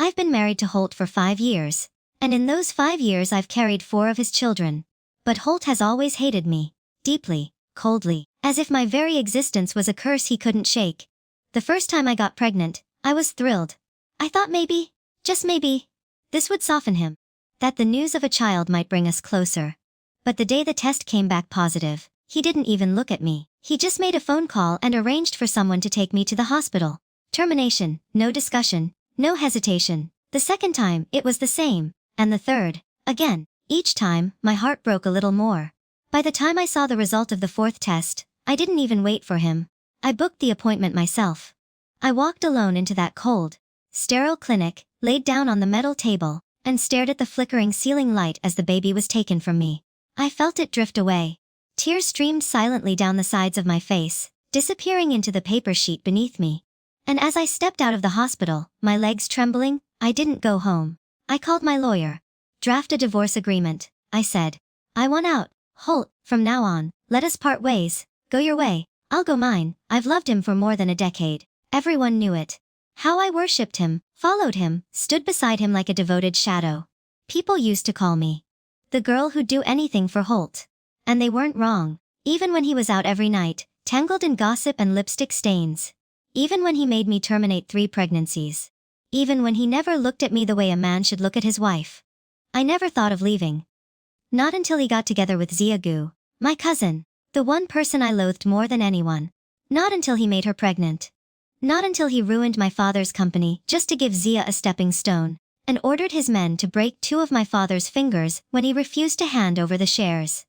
I've been married to Holt for 5 years. And in those 5 years I've carried 4 of his children. But Holt has always hated me. Deeply, coldly, as if my very existence was a curse he couldn't shake. The first time I got pregnant, I was thrilled. I thought maybe, just maybe, this would soften him. That the news of a child might bring us closer. But the day the test came back positive, he didn't even look at me. He just made a phone call and arranged for someone to take me to the hospital. Termination, no discussion, no hesitation. The second time, it was the same. And the third, again. Each time, my heart broke a little more. By the time I saw the result of the 4th test, I didn't even wait for him. I booked the appointment myself. I walked alone into that cold, sterile clinic, laid down on the metal table, and stared at the flickering ceiling light as the baby was taken from me. I felt it drift away. Tears streamed silently down the sides of my face, disappearing into the paper sheet beneath me. And as I stepped out of the hospital, my legs trembling, I didn't go home. I called my lawyer. Draft a divorce agreement, I said. I want out. Holt, from now on, let us part ways. Go your way, I'll go mine. I've loved him for more than a decade. Everyone knew it. How I worshipped him, followed him, stood beside him like a devoted shadow. People used to call me the girl who'd do anything for Holt. And they weren't wrong. Even when he was out every night, tangled in gossip and lipstick stains. Even when he made me terminate 3 pregnancies. Even when he never looked at me the way a man should look at his wife. I never thought of leaving. Not until he got together with Xiaogu, my cousin, the one person I loathed more than anyone. Not until he made her pregnant. Not until he ruined my father's company just to give Zia a stepping stone, and ordered his men to break 2 of my father's fingers when he refused to hand over the shares.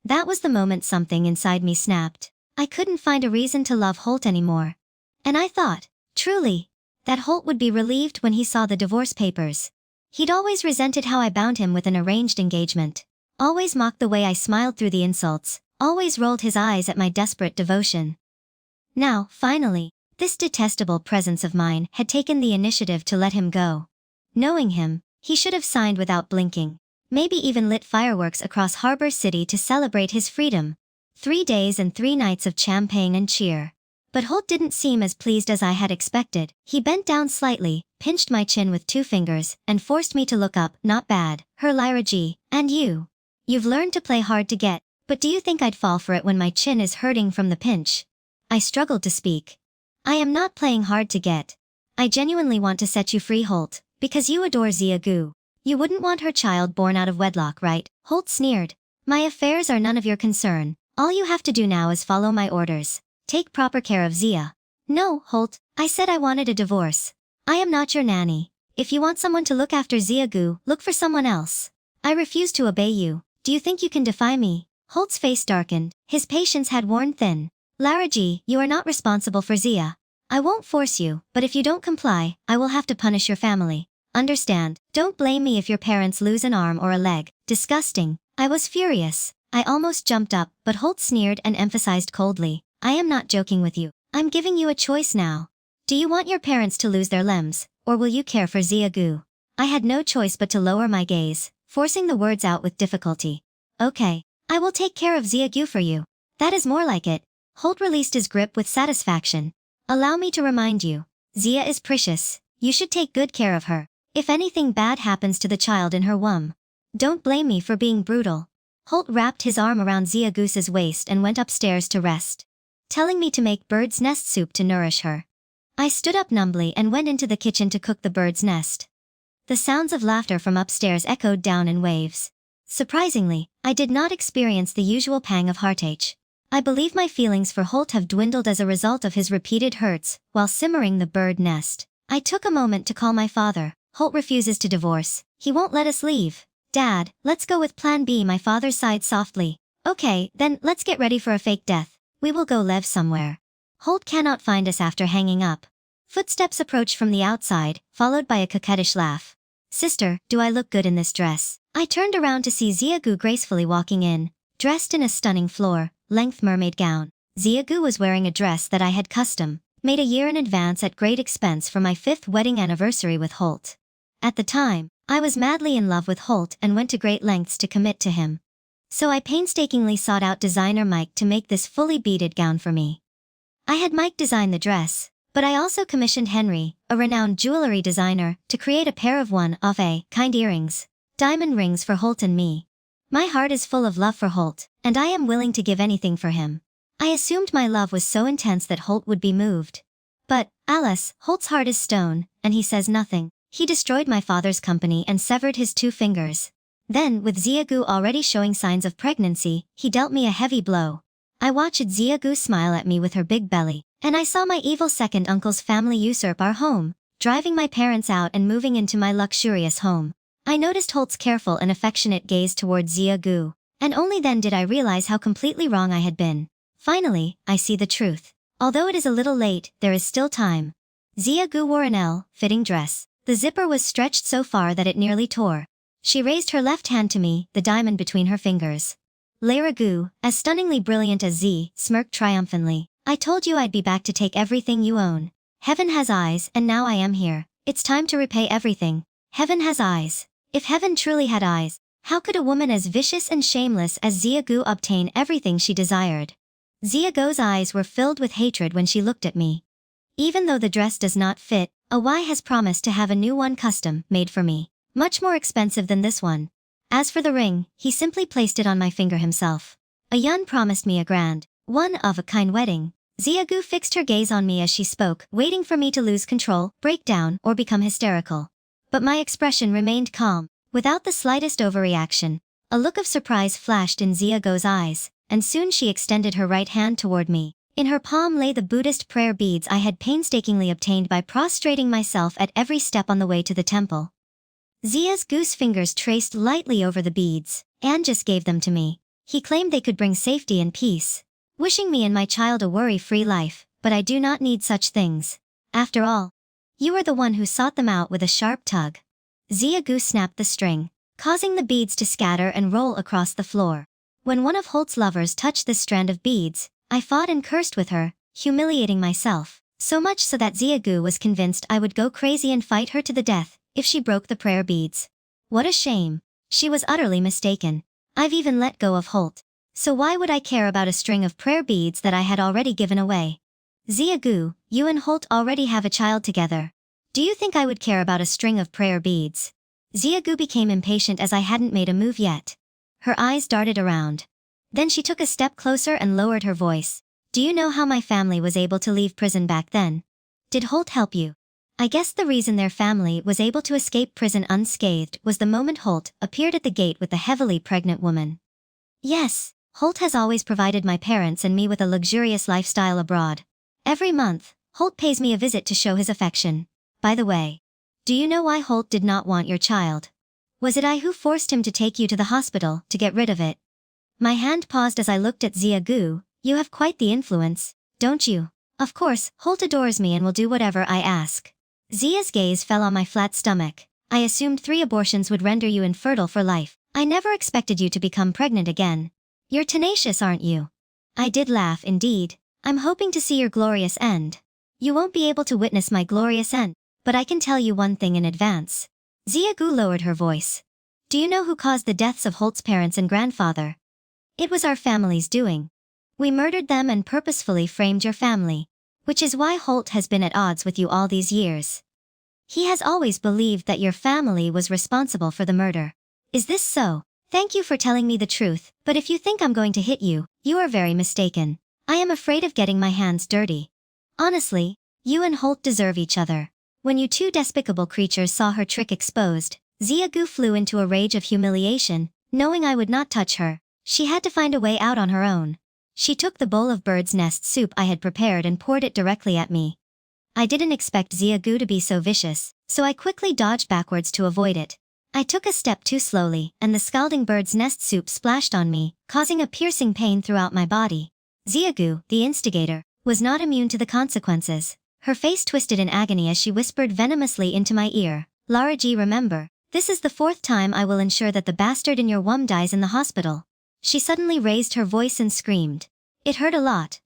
That was the moment something inside me snapped. I couldn't find a reason to love Holt anymore. And I thought, truly, that Holt would be relieved when he saw the divorce papers. He'd always resented how I bound him with an arranged engagement. Always mocked the way I smiled through the insults. Always rolled his eyes at my desperate devotion. Now, finally, this detestable presence of mine had taken the initiative to let him go. Knowing him, he should have signed without blinking. Maybe even lit fireworks across Harbor City to celebrate his freedom. 3 days and 3 nights of champagne and cheer. But Holt didn't seem as pleased as I had expected. He bent down slightly, pinched my chin with 2 fingers, and forced me to look up. Not bad, her Lyra G. And you? You've learned to play hard to get, but do you think I'd fall for it when my chin is hurting from the pinch? I struggled to speak. I am not playing hard to get. I genuinely want to set you free, Holt, because you adore Xiaogu. You wouldn't want her child born out of wedlock, right? Holt sneered. My affairs are none of your concern. All you have to do now is follow my orders. Take proper care of Zia. No, Holt, I said I wanted a divorce. I am not your nanny. If you want someone to look after Xiaogu, look for someone else. I refuse to obey you. Do you think you can defy me? Holt's face darkened. His patience had worn thin. Lara G, you are not responsible for Zia. I won't force you, but if you don't comply, I will have to punish your family. Understand? Don't blame me if your parents lose an arm or a leg. Disgusting. I was furious. I almost jumped up, but Holt sneered and emphasized coldly. I am not joking with you. I'm giving you a choice now. Do you want your parents to lose their limbs, or will you care for Xiaogu? I had no choice but to lower my gaze, forcing the words out with difficulty. Okay, I will take care of Xiaogu for you. That is more like it. Holt released his grip with satisfaction. Allow me to remind you. Zia is precious. You should take good care of her. If anything bad happens to the child in her womb, don't blame me for being brutal. Holt wrapped his arm around Xiaogu's waist and went upstairs to rest, telling me to make bird's nest soup to nourish her. I stood up numbly and went into the kitchen to cook the bird's nest. The sounds of laughter from upstairs echoed down in waves. Surprisingly, I did not experience the usual pang of heartache. I believe my feelings for Holt have dwindled as a result of his repeated hurts while simmering the bird nest. I took a moment to call my father. Holt refuses to divorce. He won't let us leave. Dad, let's go with plan B. My father sighed softly. Okay, then let's get ready for a fake death. We will go live somewhere. Holt cannot find us after hanging up. Footsteps approached from the outside, followed by a coquettish laugh. Sister, do I look good in this dress? I turned around to see Xiaogu gracefully walking in, dressed in a stunning floor-length mermaid gown. Xiaogu was wearing a dress that I had custom-made a year in advance at great expense for my 5th wedding anniversary with Holt. At the time, I was madly in love with Holt and went to great lengths to commit to him. So I painstakingly sought out designer Mike to make this fully beaded gown for me. I had Mike design the dress, But I also commissioned Henry, a renowned jewelry designer, to create a pair of one-of-a-kind earrings, diamond rings for Holt and me. My heart is full of love for Holt, and I am willing to give anything for him. I assumed my love was so intense that Holt would be moved. But, Alice, Holt's heart is stone, and he says nothing. He destroyed my father's company and severed his 2 fingers. Then, with Xiagu already showing signs of pregnancy, he dealt me a heavy blow. I watched Xiagu smile at me with her big belly, and I saw my evil second uncle's family usurp our home, driving my parents out and moving into my luxurious home. I noticed Holt's careful and affectionate gaze toward Xiagu, and only then did I realize how completely wrong I had been. Finally, I see the truth. Although it is a little late, there is still time. Xiagu wore an ill-fitting dress. The zipper was stretched so far that it nearly tore. She raised her left hand to me, the diamond between her fingers. Lara Gu, as stunningly brilliant as Z, smirked triumphantly. I told you I'd be back to take everything you own. Heaven has eyes, and now I am here. It's time to repay everything. Heaven has eyes. If heaven truly had eyes, how could a woman as vicious and shameless as Xiagu obtain everything she desired? Xiagu's eyes were filled with hatred when she looked at me. Even though the dress does not fit, a Y has promised to have a new one custom made for me, much more expensive than this one. As for the ring, he simply placed it on my finger himself. A Yun promised me a grand, one-of-a-kind wedding. Xiagu fixed her gaze on me as she spoke, waiting for me to lose control, break down, or become hysterical. But my expression remained calm, without the slightest overreaction. A look of surprise flashed in Xiagu's eyes, and soon she extended her right hand toward me. In her palm lay the Buddhist prayer beads I had painstakingly obtained by prostrating myself at every step on the way to the temple. Xiagu's fingers traced lightly over the beads, and just gave them to me. He claimed they could bring safety and peace, wishing me and my child a worry-free life, but I do not need such things. After all, you are the one who sought them out with a sharp tug. Xiagu snapped the string, causing the beads to scatter and roll across the floor. When one of Holt's lovers touched this strand of beads, I fought and cursed with her, humiliating myself, so much so that Xiagu was convinced I would go crazy and fight her to the death if she broke the prayer beads. What a shame. She was utterly mistaken. I've even let go of Holt. So why would I care about a string of prayer beads that I had already given away? Xiagu, you and Holt already have a child together. Do you think I would care about a string of prayer beads? Xiagu became impatient as I hadn't made a move yet. Her eyes darted around. Then she took a step closer and lowered her voice. Do you know how my family was able to leave prison back then? Did Holt help you? I guess the reason their family was able to escape prison unscathed was the moment Holt appeared at the gate with the heavily pregnant woman. Yes, Holt has always provided my parents and me with a luxurious lifestyle abroad. Every month, Holt pays me a visit to show his affection. By the way, do you know why Holt did not want your child? Was it I who forced him to take you to the hospital to get rid of it? My hand paused as I looked at Xiagu. You have quite the influence, don't you? Of course, Holt adores me and will do whatever I ask. Xia's gaze fell on my flat stomach. I assumed 3 abortions would render you infertile for life. I never expected you to become pregnant again. You're tenacious, aren't you? I did laugh, indeed. I'm hoping to see your glorious end. You won't be able to witness my glorious end, but I can tell you one thing in advance. Xiagu lowered her voice. Do you know who caused the deaths of Holt's parents and grandfather? It was our family's doing. We murdered them and purposefully framed your family, which is why Holt has been at odds with you all these years. He has always believed that your family was responsible for the murder. Is this so? Thank you for telling me the truth, but if you think I'm going to hit you, you are very mistaken. I am afraid of getting my hands dirty. Honestly, you and Holt deserve each other. When you 2 despicable creatures saw her trick exposed, Xiagu flew into a rage of humiliation, knowing I would not touch her. She had to find a way out on her own. She took the bowl of bird's nest soup I had prepared and poured it directly at me. I didn't expect Xiagu to be so vicious, so I quickly dodged backwards to avoid it. I took a step too slowly, and the scalding bird's nest soup splashed on me, causing a piercing pain throughout my body. Xiagu, the instigator, was not immune to the consequences. Her face twisted in agony as she whispered venomously into my ear. Lara G, remember, this is the 4th time I will ensure that the bastard in your womb dies in the hospital. She suddenly raised her voice and screamed. It hurt a lot.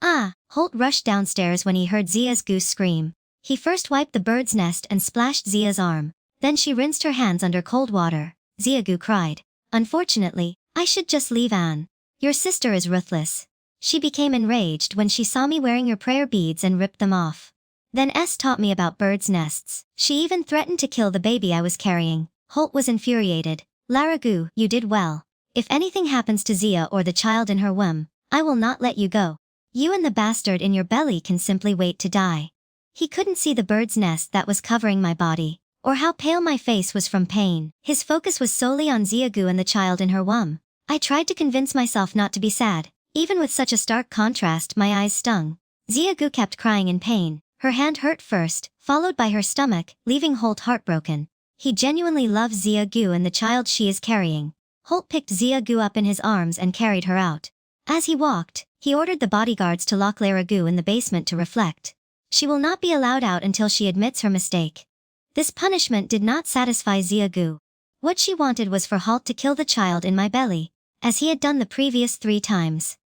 Ah! Holt rushed downstairs when he heard Xiagu's scream. He first wiped the bird's nest and splashed Xia's arm. Then she rinsed her hands under cold water. Xiagu cried. Unfortunately, I should just leave Anne. Your sister is ruthless. She became enraged when she saw me wearing your prayer beads and ripped them off. Then S taught me about birds' nests. She even threatened to kill the baby I was carrying. Holt was infuriated. Laragu, you did well. If anything happens to Zia or the child in her womb, I will not let you go. You and the bastard in your belly can simply wait to die. He couldn't see the bird's nest that was covering my body, or how pale my face was from pain. His focus was solely on Ziagu and the child in her womb. I tried to convince myself not to be sad. Even with such a stark contrast, my eyes stung. Ziagu kept crying in pain. Her hand hurt first, followed by her stomach, leaving Holt heartbroken. He genuinely loves Ziagu and the child she is carrying. Holt picked Ziagu up in his arms and carried her out. As he walked, he ordered the bodyguards to lock Laragu in the basement to reflect. She will not be allowed out until she admits her mistake. This punishment did not satisfy Ziagu. What she wanted was for Holt to kill the child in my belly, as he had done the previous 3 times.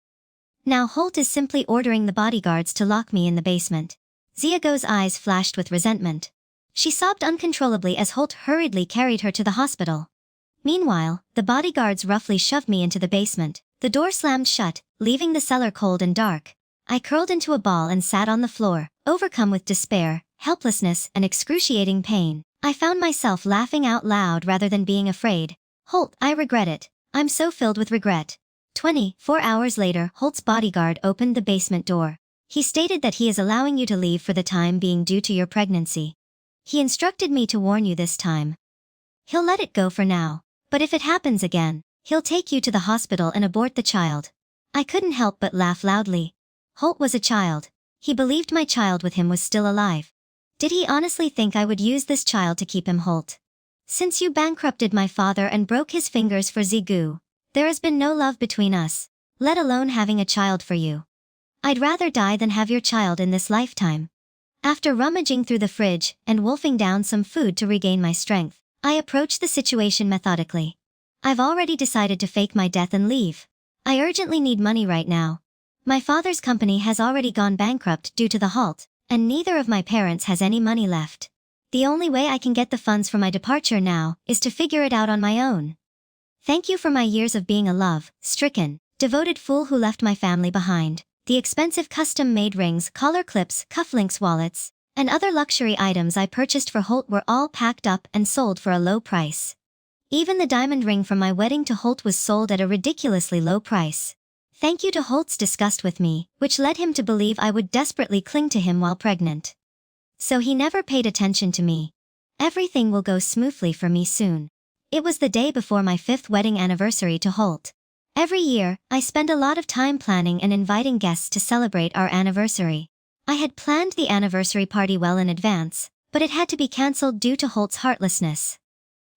Now Holt is simply ordering the bodyguards to lock me in the basement. Ziagu's eyes flashed with resentment. She sobbed uncontrollably as Holt hurriedly carried her to the hospital. Meanwhile, the bodyguards roughly shoved me into the basement. The door slammed shut, leaving the cellar cold and dark. I curled into a ball and sat on the floor, overcome with despair, helplessness, and excruciating pain. I found myself laughing out loud rather than being afraid. Holt, I regret it. I'm so filled with regret. 24 hours later, Holt's bodyguard opened the basement door. He stated that he is allowing you to leave for the time being due to your pregnancy. He instructed me to warn you this time. He'll let it go for now, but if it happens again, he'll take you to the hospital and abort the child. I couldn't help but laugh loudly. Holt was a child. He believed my child with him was still alive. Did he honestly think I would use this child to keep him, Holt? Since you bankrupted my father and broke his fingers for Zigu, there has been no love between us, let alone having a child for you. I'd rather die than have your child in this lifetime. After rummaging through the fridge and wolfing down some food to regain my strength, I approached the situation methodically. I've already decided to fake my death and leave. I urgently need money right now. My father's company has already gone bankrupt due to the halt, and neither of my parents has any money left. The only way I can get the funds for my departure now is to figure it out on my own. Thank you for my years of being a love-stricken, devoted fool who left my family behind. The expensive custom-made rings, collar clips, cufflinks, wallets, and other luxury items I purchased for Holt were all packed up and sold for a low price. Even the diamond ring from my wedding to Holt was sold at a ridiculously low price. Thank you to Holt's disgust with me, which led him to believe I would desperately cling to him while pregnant. So he never paid attention to me. Everything will go smoothly for me soon. It was the day before my 5th wedding anniversary to Holt. Every year, I spend a lot of time planning and inviting guests to celebrate our anniversary. I had planned the anniversary party well in advance, but it had to be cancelled due to Holt's heartlessness.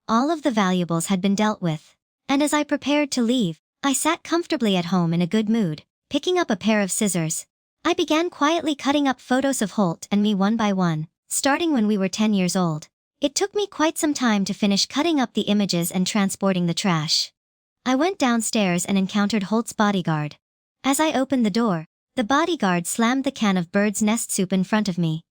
All of the valuables had been dealt with, and as I prepared to leave, I sat comfortably at home in a good mood, picking up a pair of scissors. I began quietly cutting up photos of Holt and me one by one, starting when we were 10 years old. It took me quite some time to finish cutting up the images and transporting the trash. I went downstairs and encountered Holt's bodyguard. As I opened the door, the bodyguard slammed the can of bird's nest soup in front of me.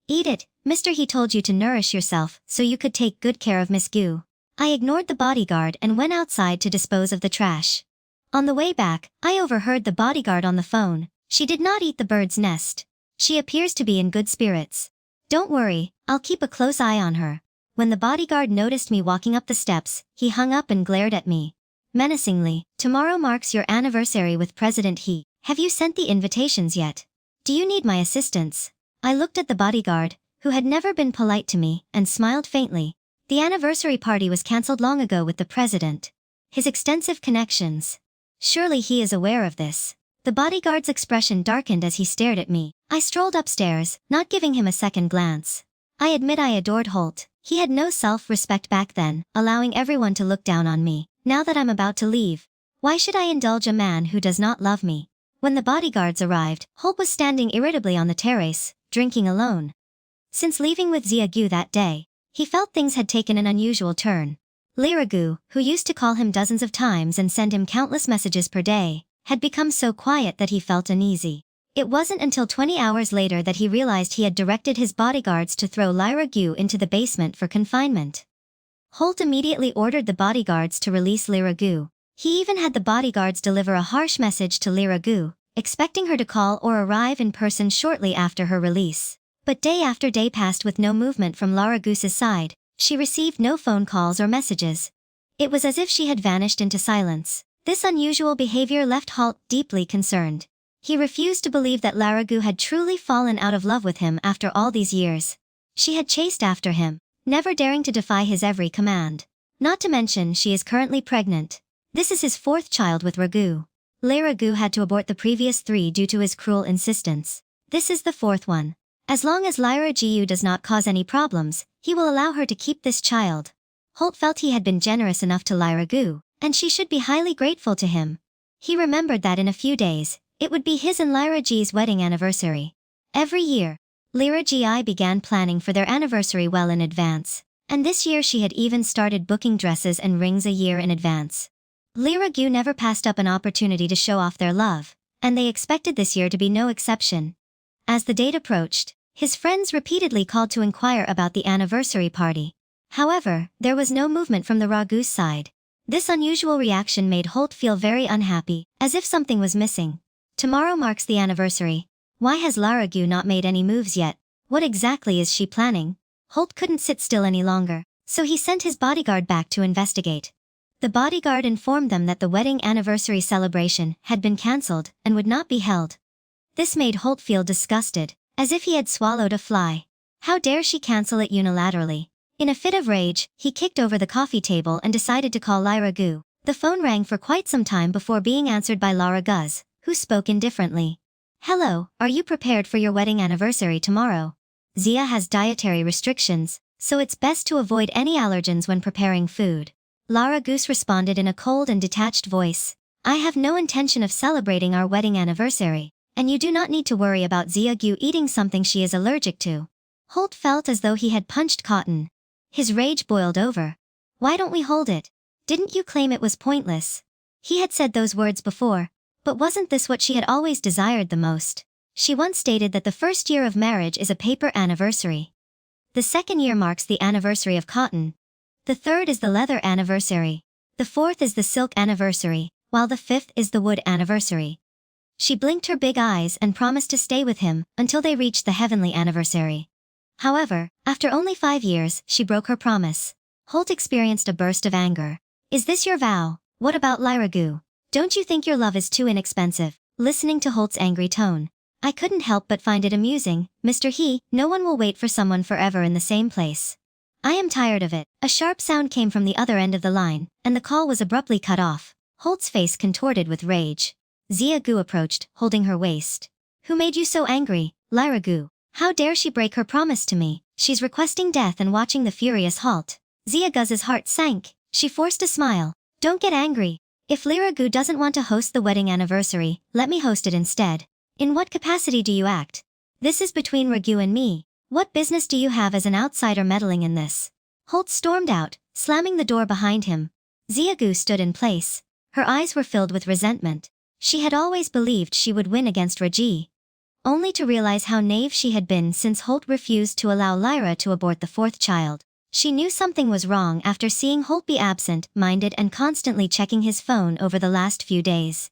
Eat it, mister, he told you to nourish yourself so you could take good care of Miss Gu. I ignored the bodyguard and went outside to dispose of the trash. On the way back, I overheard the bodyguard on the phone. She did not eat the bird's nest. She appears to be in good spirits. Don't worry, I'll keep a close eye on her. When the bodyguard noticed me walking up the steps, he hung up and glared at me. Menacingly, tomorrow marks your anniversary with President He. Have you sent the invitations yet? Do you need my assistance? I looked at the bodyguard, who had never been polite to me, and smiled faintly. The anniversary party was cancelled long ago with the president. His extensive connections. Surely he is aware of this. The bodyguard's expression darkened as he stared at me. I strolled upstairs, not giving him a second glance. I admit I adored Holt. He had no self-respect back then, allowing everyone to look down on me. Now that I'm about to leave, why should I indulge a man who does not love me? When the bodyguards arrived, Holt was standing irritably on the terrace, drinking alone. Since leaving with Ziagu that day, he felt things had taken an unusual turn. Liragu, who used to call him dozens of times and send him countless messages per day, had become so quiet that he felt uneasy. It wasn't until 20 hours later that he realized he had directed his bodyguards to throw Liragu into the basement for confinement. Holt immediately ordered the bodyguards to release Liragu. He even had the bodyguards deliver a harsh message to Liragu, expecting her to call or arrive in person shortly after her release. But But day after day passed with no movement from Lara Goose's side. She received no phone calls or messages. It was as if she had vanished into silence. This unusual behavior left Holt deeply concerned. He refused to believe that Lara Goo had truly fallen out of love with him after all these years. She had chased after him, never daring to defy his every command. Not to mention she is currently pregnant. This is his 4th child with Raghu. Lara Goo had to abort the previous 3 due to his cruel insistence. This is the 4th one. As long as Lara Gu does not cause any problems, he will allow her to keep this child. Holt felt he had been generous enough to Lara Goo, and she should be highly grateful to him. He remembered that in a few days, it would be his and Lyra G's wedding anniversary. Every year, Lyra Gi began planning for their anniversary well in advance, and this year she had even started booking dresses and rings a year in advance. Lyra Gu never passed up an opportunity to show off their love, and they expected this year to be no exception. As the date approached, his friends repeatedly called to inquire about the anniversary party. However, there was no movement from the Ragu's side. This unusual reaction made Holt feel very unhappy, as if something was missing. Tomorrow marks the anniversary. Why has Lara Gu not made any moves yet? What exactly is she planning? Holt couldn't sit still any longer, so he sent his bodyguard back to investigate. The bodyguard informed them that the wedding anniversary celebration had been cancelled and would not be held. This made Holt feel disgusted, as if he had swallowed a fly. How dare she cancel it unilaterally? In a fit of rage, he kicked over the coffee table and decided to call Lyra Gu. The phone rang for quite some time before being answered by Lara Guz, who spoke indifferently. "Hello, are you prepared for your wedding anniversary tomorrow? Zia has dietary restrictions, so it's best to avoid any allergens when preparing food." Lara Goose responded in a cold and detached voice. "I have no intention of celebrating our wedding anniversary, and you do not need to worry about Zia Gu eating something she is allergic to." Holt felt as though he had punched cotton. His rage boiled over. "Why don't we hold it? Didn't you claim it was pointless?" He had said those words before. But wasn't this what she had always desired the most? She once stated that the first year of marriage is a paper anniversary. The second year marks the anniversary of cotton. The third is the leather anniversary. The fourth is the silk anniversary, while the fifth is the wood anniversary. She blinked her big eyes and promised to stay with him until they reached the heavenly anniversary. However, after only 5 years, she broke her promise. Holt experienced a burst of anger. "Is this your vow? What about Lyra Gu? Don't you think your love is too inexpensive?" Listening to Holt's angry tone, I couldn't help but find it amusing. "Mr. He, no one will wait for someone forever in the same place. I am tired of it." A sharp sound came from the other end of the line, and the call was abruptly cut off. Holt's face contorted with rage. Zia Gu approached, holding her waist. "Who made you so angry, Lyra Gu? How dare she break her promise to me?" She's requesting death and watching the furious Holt. Zia Guz's heart sank. She forced a smile. "Don't get angry. If Lyra Gu doesn't want to host the wedding anniversary, let me host it instead." "In what capacity do you act? This is between Ragu and me. What business do you have as an outsider meddling in this?" Holt stormed out, slamming the door behind him. Zia Gu stood in place. Her eyes were filled with resentment. She had always believed she would win against Raji, only to realize how naive she had been since Holt refused to allow Lyra to abort the 4th child. She knew something was wrong after seeing Holt be absent-minded and constantly checking his phone over the last few days.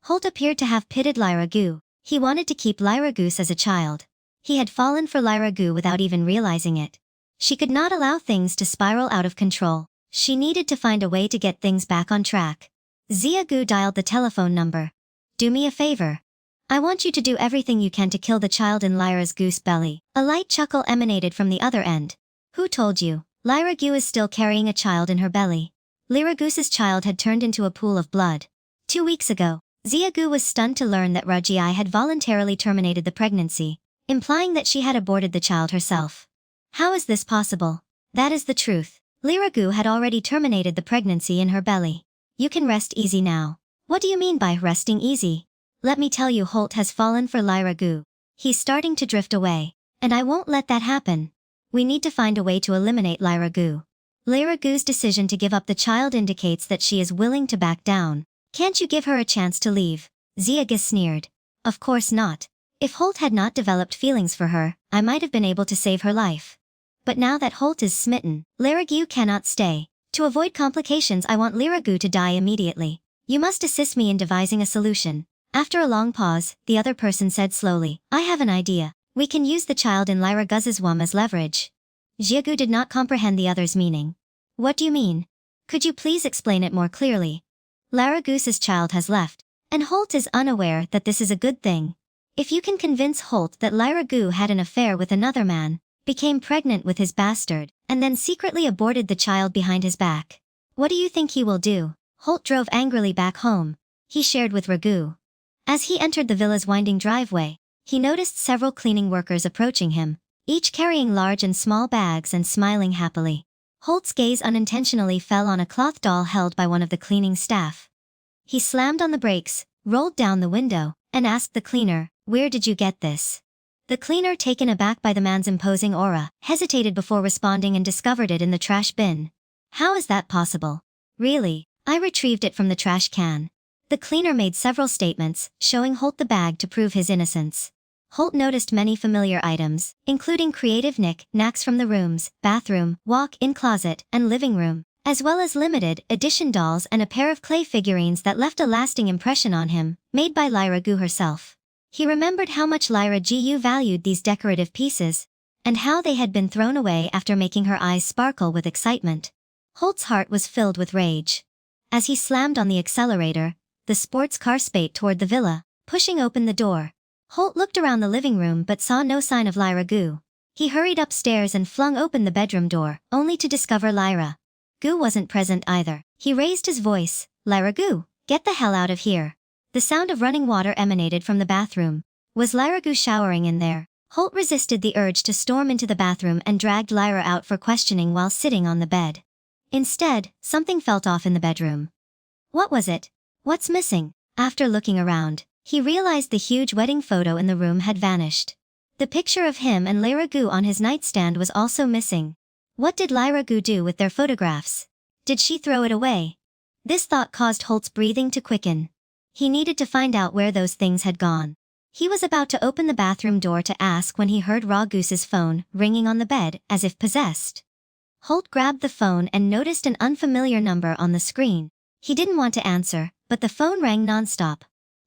Holt appeared to have pitted Lyra Gu. He wanted to keep Lyra Goose as a child. He had fallen for Lyra Gu without even realizing it. She could not allow things to spiral out of control. She needed to find a way to get things back on track. Zia Gu dialed the telephone number. "Do me a favor. I want you to do everything you can to kill the child in Lyra's goose belly." A light chuckle emanated from the other end. "Who told you? Lyra Gu is still carrying a child in her belly." Lyra Goose's child had turned into a pool of blood. 2 weeks ago, Zia Gu was stunned to learn that Raji had voluntarily terminated the pregnancy, implying that she had aborted the child herself. How is this possible? That is the truth. Lyra Gu had already terminated the pregnancy in her belly. You can rest easy now. What do you mean by resting easy? Let me tell you, Holt has fallen for Lyra Gu. He's starting to drift away, and I won't let that happen. We need to find a way to eliminate Lyra Gu. Lyra Gu's decision to give up the child indicates that she is willing to back down. Can't you give her a chance to leave? Zia Gu sneered. Of course not. If Holt had not developed feelings for her, I might have been able to save her life. But now that Holt is smitten, Lyra Gu cannot stay. To avoid complications, I want Lyra Gu to die immediately. You must assist me in devising a solution. After a long pause, the other person said slowly, I have an idea. We can use the child in Lyra Guz's womb as leverage. Jiagu did not comprehend the other's meaning. What do you mean? Could you please explain it more clearly? Lyra Guz's child has left, and Holt is unaware that this is a good thing. If you can convince Holt that Lyra Gu had an affair with another man, became pregnant with his bastard, and then secretly aborted the child behind his back, what do you think he will do? Holt drove angrily back home. He shared with Ragu. As he entered the villa's winding driveway, he noticed several cleaning workers approaching him, each carrying large and small bags and smiling happily. Holt's gaze unintentionally fell on a cloth doll held by one of the cleaning staff. He slammed on the brakes, rolled down the window, and asked the cleaner, "Where did you get this?" The cleaner, taken aback by the man's imposing aura, hesitated before responding and discovered it in the trash bin. "How is that possible?" "Really, I retrieved it from the trash can." The cleaner made several statements, showing Holt the bag to prove his innocence. Holt noticed many familiar items, including creative knick-knacks from the rooms, bathroom, walk-in closet, and living room, as well as limited edition dolls and a pair of clay figurines that left a lasting impression on him, made by Lyra Gu herself. He remembered how much Lyra Gu valued these decorative pieces, and how they had been thrown away after making her eyes sparkle with excitement. Holt's heart was filled with rage. As he slammed on the accelerator, the sports car sped toward the villa, pushing open the door. Holt looked around the living room but saw no sign of Lyra Gu. He hurried upstairs and flung open the bedroom door, only to discover Lyra Gu wasn't present either. He raised his voice, "Lyra Gu, get the hell out of here." The sound of running water emanated from the bathroom. Was Lyra Gu showering in there? Holt resisted the urge to storm into the bathroom and dragged Lyra out for questioning while sitting on the bed. Instead, something felt off in the bedroom. What was it? What's missing? After looking around, he realized the huge wedding photo in the room had vanished. The picture of him and Lyra Gu on his nightstand was also missing. What did Lyra Gu do with their photographs? Did she throw it away? This thought caused Holt's breathing to quicken. He needed to find out where those things had gone. He was about to open the bathroom door to ask when he heard Ragu's phone ringing on the bed, as if possessed. Holt grabbed the phone and noticed an unfamiliar number on the screen. He didn't want to answer, but the phone rang nonstop.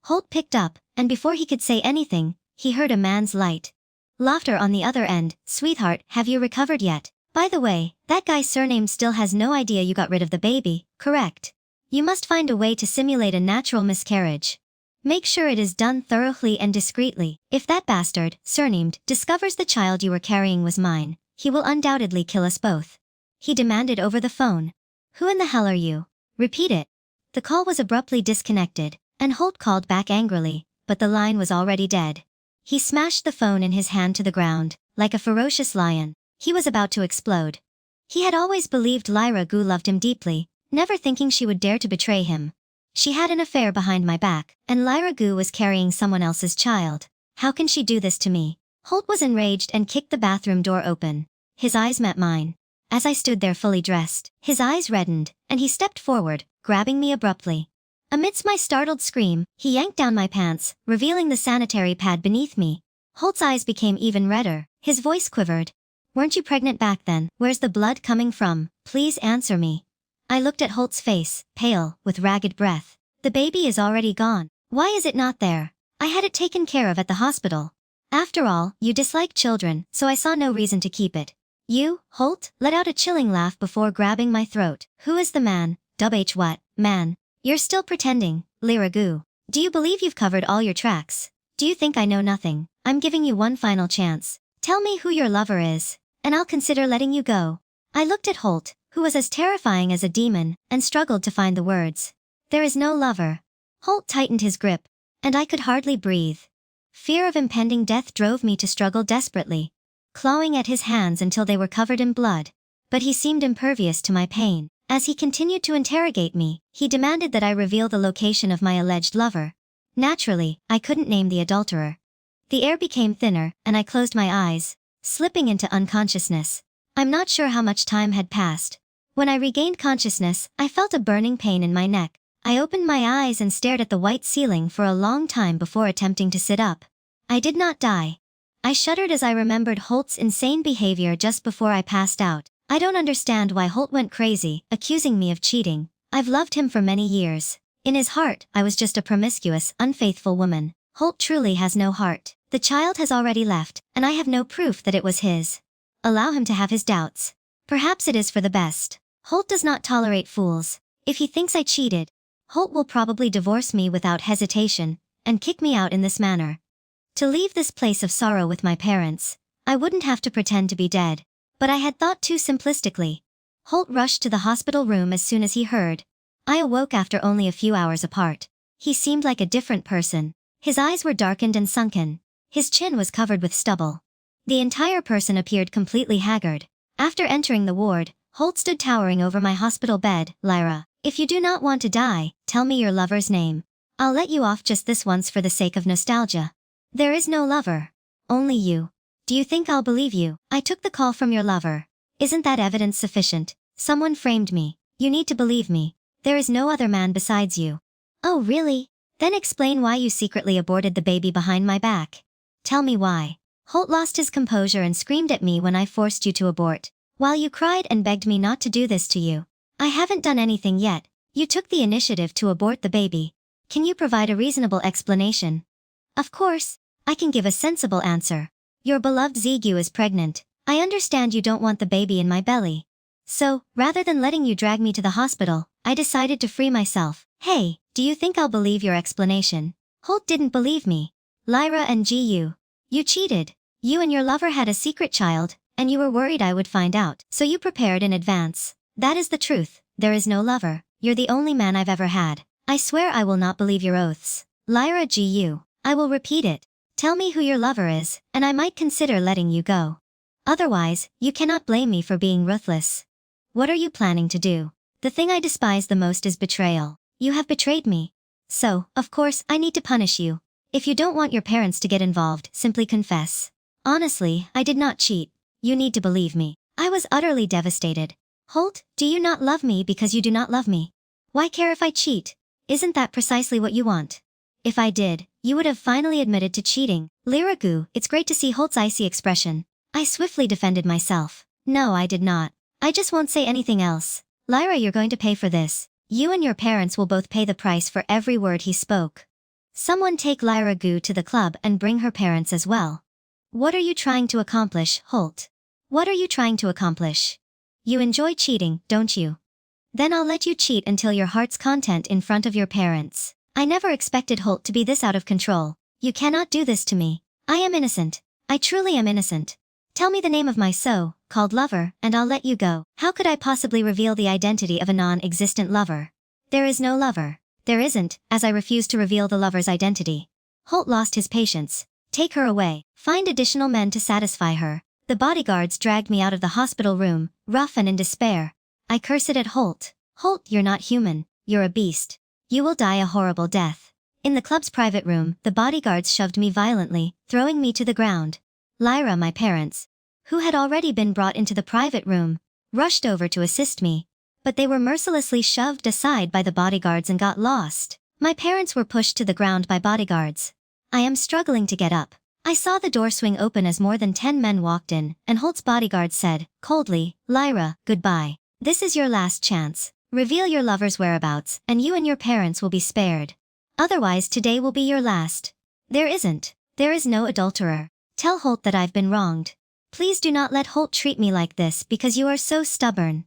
Holt picked up, and before he could say anything, he heard a man's light laughter on the other end. "Sweetheart, have you recovered yet? By the way, that guy's surname still has no idea you got rid of the baby, correct? You must find a way to simulate a natural miscarriage. Make sure it is done thoroughly and discreetly. If that bastard, surnamed, discovers the child you were carrying was mine, he will undoubtedly kill us both," he demanded over the phone. "Who in the hell are you? Repeat it." The call was abruptly disconnected, and Holt called back angrily, but the line was already dead. He smashed the phone in his hand to the ground, like a ferocious lion. He was about to explode. He had always believed Lyra Gu loved him deeply, never thinking she would dare to betray him. She had an affair behind my back, and Lyra Gu was carrying someone else's child. How can she do this to me? Holt was enraged and kicked the bathroom door open. His eyes met mine. As I stood there fully dressed, his eyes reddened, and he stepped forward, grabbing me abruptly. Amidst my startled scream, he yanked down my pants, revealing the sanitary pad beneath me. Holt's eyes became even redder. His voice quivered. "Weren't you pregnant back then? Where's the blood coming from? Please answer me." I looked at Holt's face, pale, with ragged breath. "The baby is already gone. Why is it not there? I had it taken care of at the hospital. After all, you dislike children, so I saw no reason to keep it." "You?" Holt let out a chilling laugh before grabbing my throat. "Who is the man? What, man? You're still pretending, Lyra Gu. Do you believe you've covered all your tracks? Do you think I know nothing? I'm giving you one final chance. Tell me who your lover is, and I'll consider letting you go." I looked at Holt, who was as terrifying as a demon, and struggled to find the words. "There is no lover." Holt tightened his grip, and I could hardly breathe. Fear of impending death drove me to struggle desperately, clawing at his hands until they were covered in blood. But he seemed impervious to my pain. As he continued to interrogate me, he demanded that I reveal the location of my alleged lover. Naturally, I couldn't name the adulterer. The air became thinner, and I closed my eyes, slipping into unconsciousness. I'm not sure how much time had passed. When I regained consciousness, I felt a burning pain in my neck. I opened my eyes and stared at the white ceiling for a long time before attempting to sit up. I did not die. I shuddered as I remembered Holt's insane behavior just before I passed out. I don't understand why Holt went crazy, accusing me of cheating. I've loved him for many years. In his heart, I was just a promiscuous, unfaithful woman. Holt truly has no heart. The child has already left, and I have no proof that it was his. Allow him to have his doubts. Perhaps it is for the best. Holt does not tolerate fools. If he thinks I cheated, Holt will probably divorce me without hesitation, and kick me out in this manner. To leave this place of sorrow with my parents, I wouldn't have to pretend to be dead. But I had thought too simplistically. Holt rushed to the hospital room as soon as he heard. I awoke after only a few hours apart. He seemed like a different person. His eyes were darkened and sunken. His chin was covered with stubble. The entire person appeared completely haggard. After entering the ward, Holt stood towering over my hospital bed. Lyra, if you do not want to die, tell me your lover's name. I'll let you off just this once for the sake of nostalgia. There is no lover. Only you. Do you think I'll believe you? I took the call from your lover. Isn't that evidence sufficient? Someone framed me. You need to believe me. There is no other man besides you. Oh really? Then explain why you secretly aborted the baby behind my back. Tell me why. Holt lost his composure and screamed at me when I forced you to abort. While you cried and begged me not to do this to you. I haven't done anything yet. You took the initiative to abort the baby. Can you provide a reasonable explanation? Of course, I can give a sensible answer. Your beloved Zigu is pregnant. I understand you don't want the baby in my belly. So, rather than letting you drag me to the hospital, I decided to free myself. Hey, do you think I'll believe your explanation? Holt didn't believe me. Lyra and Gu. You cheated. You and your lover had a secret child, and you were worried I would find out, so you prepared in advance. That is the truth. There is no lover. You're the only man I've ever had. I swear I will not believe your oaths. Lyra Gu. I will repeat it. Tell me who your lover is, and I might consider letting you go. Otherwise, you cannot blame me for being ruthless. What are you planning to do? The thing I despise the most is betrayal. You have betrayed me. So, of course, I need to punish you. If you don't want your parents to get involved, simply confess. Honestly, I did not cheat. You need to believe me. I was utterly devastated. Holt, do you not love me because you do not love me? Why care if I cheat? Isn't that precisely what you want? If I did, you would have finally admitted to cheating. Lyra, it's great to see Holt's icy expression. I swiftly defended myself. No, I did not. I just won't say anything else. Lyra, you're going to pay for this. You and your parents will both pay the price for every word he spoke. Someone take Lyra to the club and bring her parents as well. What are you trying to accomplish, Holt? What are you trying to accomplish? You enjoy cheating, don't you? Then I'll let you cheat until your heart's content in front of your parents. I never expected Holt to be this out of control. You cannot do this to me. I am innocent. I truly am innocent. Tell me the name of my so-called lover, and I'll let you go. How could I possibly reveal the identity of a non-existent lover? There is no lover. There isn't, as I refuse to reveal the lover's identity. Holt lost his patience. Take her away. Find additional men to satisfy her. The bodyguards dragged me out of the hospital room, rough and in despair. I cursed at Holt. Holt, you're not human. You're a beast. You will die a horrible death. In the club's private room, the bodyguards shoved me violently, throwing me to the ground. Lyra, my parents, who had already been brought into the private room, rushed over to assist me. But they were mercilessly shoved aside by the bodyguards and got lost. My parents were pushed to the ground by bodyguards. I am struggling to get up. I saw the door swing open as more than 10 men walked in, and Holt's bodyguard said, coldly, Lyra, goodbye. This is your last chance. Reveal your lover's whereabouts, and you and your parents will be spared. Otherwise today will be your last. There isn't. There is no adulterer. Tell Holt that I've been wronged. Please do not let Holt treat me like this because you are so stubborn.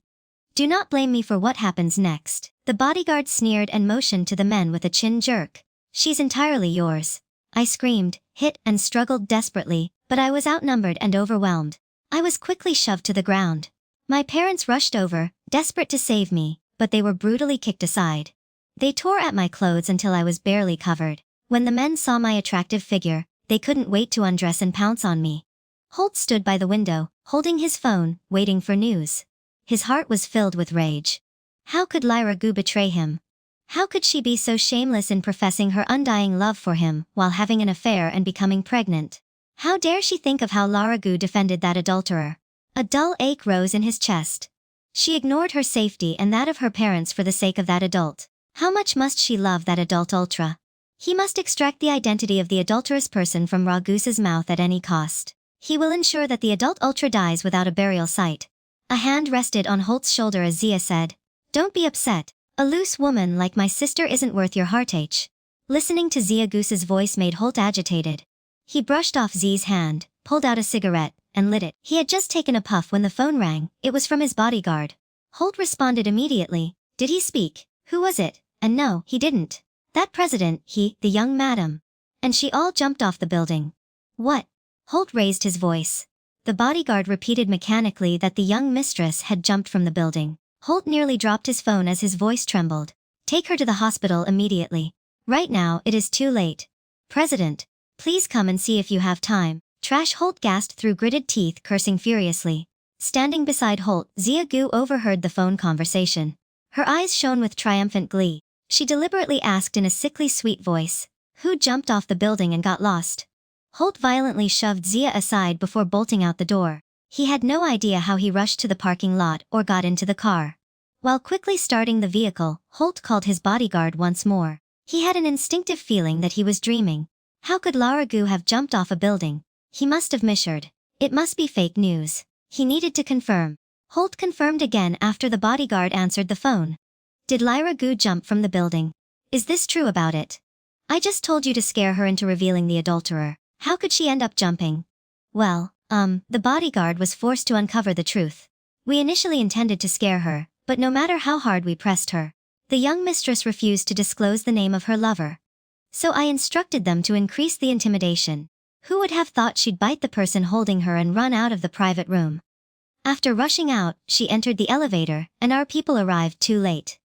Do not blame me for what happens next. The bodyguard sneered and motioned to the men with a chin jerk. She's entirely yours. I screamed, hit, and struggled desperately, but I was outnumbered and overwhelmed. I was quickly shoved to the ground. My parents rushed over, desperate to save me, but they were brutally kicked aside. They tore at my clothes until I was barely covered. When the men saw my attractive figure, they couldn't wait to undress and pounce on me. Holt stood by the window, holding his phone, waiting for news. His heart was filled with rage. How could Lyra betray him? How could she be so shameless in professing her undying love for him while having an affair and becoming pregnant? How dare she think of how Lyra defended that adulterer? A dull ache rose in his chest. She ignored her safety and that of her parents for the sake of that adult. How much must she love that adult ultra? He must extract the identity of the adulterous person from Raghu's mouth at any cost. He will ensure that the adult ultra dies without a burial site. A hand rested on Holt's shoulder as Zia said, Don't be upset. A loose woman like my sister isn't worth your heartache. Listening to Zia Goose's voice made Holt agitated. He brushed off Z's hand, pulled out a cigarette, and lit it. He had just taken a puff when the phone rang. It was from his bodyguard. Holt responded immediately. Did he speak? Who was it? And no, he didn't. That president, the young madam. And she all jumped off the building. What? Holt raised his voice. The bodyguard repeated mechanically that the young mistress had jumped from the building. Holt nearly dropped his phone as his voice trembled. Take her to the hospital immediately. Right now, it is too late. President, please come and see if you have time. Trash, Holt gasped through gritted teeth, cursing furiously. Standing beside Holt, Zia Gu overheard the phone conversation. Her eyes shone with triumphant glee. She deliberately asked in a sickly sweet voice, who jumped off the building and got lost? Holt violently shoved Zia aside before bolting out the door. He had no idea how he rushed to the parking lot or got into the car. While quickly starting the vehicle, Holt called his bodyguard once more. He had an instinctive feeling that he was dreaming. How could Lara Gu have jumped off a building? He must have misheard. It must be fake news. He needed to confirm. Holt confirmed again after the bodyguard answered the phone. Did Lyra Gu jump from the building? Is this true about it? I just told you to scare her into revealing the adulterer. How could she end up jumping? Well, the bodyguard was forced to uncover the truth. We initially intended to scare her, but no matter how hard we pressed her, the young mistress refused to disclose the name of her lover. So I instructed them to increase the intimidation. Who would have thought she'd bite the person holding her and run out of the private room? After rushing out, she entered the elevator, and our people arrived too late.